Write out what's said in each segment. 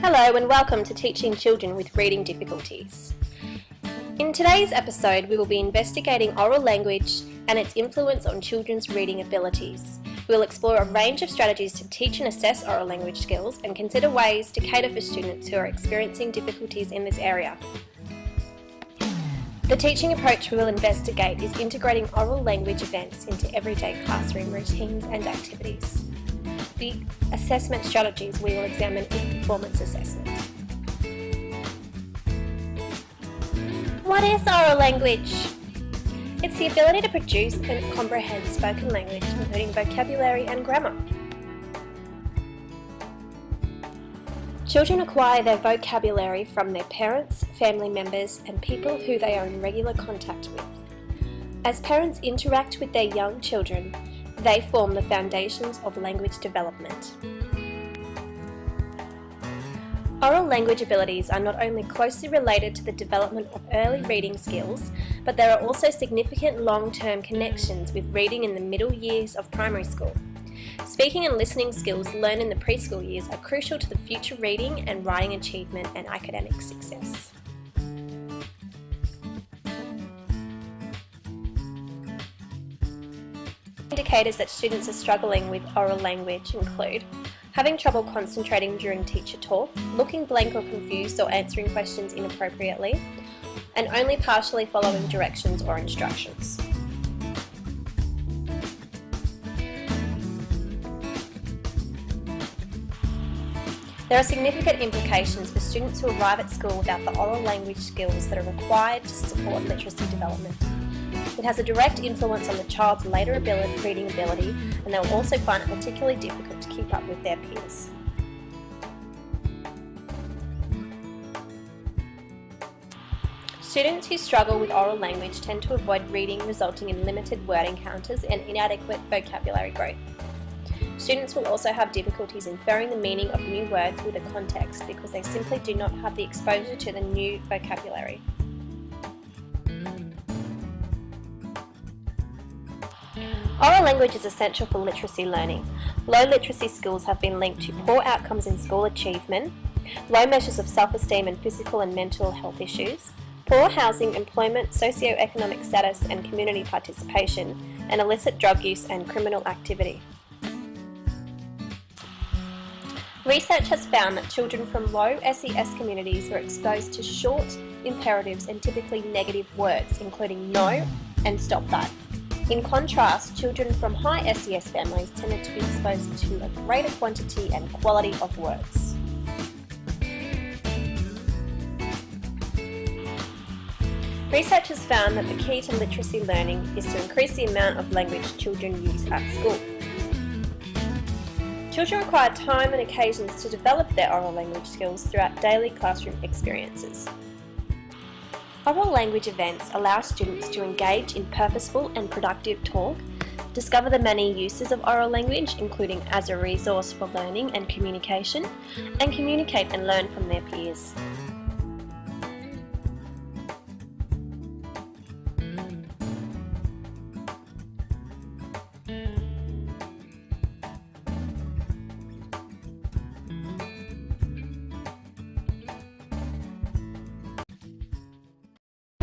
Hello and welcome to Teaching Children with Reading Difficulties. In today's episode, we will be investigating oral language and its influence on children's reading abilities. We will explore a range of strategies to teach and assess oral language skills and consider ways to cater for students who are experiencing difficulties in this area. The teaching approach we will investigate is integrating oral language events into everyday classroom routines and activities. The assessment strategies we will examine is performance assessment. What is oral language? It's the ability to produce and comprehend spoken language, including vocabulary and grammar. Children acquire their vocabulary from their parents, family members, and people who they are in regular contact with. As parents interact with their young children, they form the foundations of language development. Oral language abilities are not only closely related to the development of early reading skills, but there are also significant long-term connections with reading in the middle years of primary school. Speaking and listening skills learned in the preschool years are crucial to the future reading and writing achievement and academic success. Indicators that students are struggling with oral language include having trouble concentrating during teacher talk, looking blank or confused or answering questions inappropriately, and only partially following directions or instructions. There are significant implications for students who arrive at school without the oral language skills that are required to support literacy development. It has a direct influence on the child's later reading ability, and they will also find it particularly difficult to keep up with their peers. Students who struggle with oral language tend to avoid reading, resulting in limited word encounters and inadequate vocabulary growth. Students will also have difficulties inferring the meaning of new words with a context because they simply do not have the exposure to the new vocabulary. Oral language is essential for literacy learning. Low literacy skills have been linked to poor outcomes in school achievement, low measures of self-esteem and physical and mental health issues, poor housing, employment, socio-economic status and community participation, and illicit drug use and criminal activity. Research has found that children from low SES communities were exposed to short imperatives and typically negative words, including no and stop that. In contrast, children from high SES families tended to be exposed to a greater quantity and quality of words. Research has found that the key to literacy learning is to increase the amount of language children use at school. Children require time and occasions to develop their oral language skills throughout daily classroom experiences. Oral language events allow students to engage in purposeful and productive talk, discover the many uses of oral language, including as a resource for learning and communication, and communicate and learn from their peers.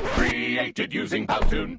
Created using Powtoon.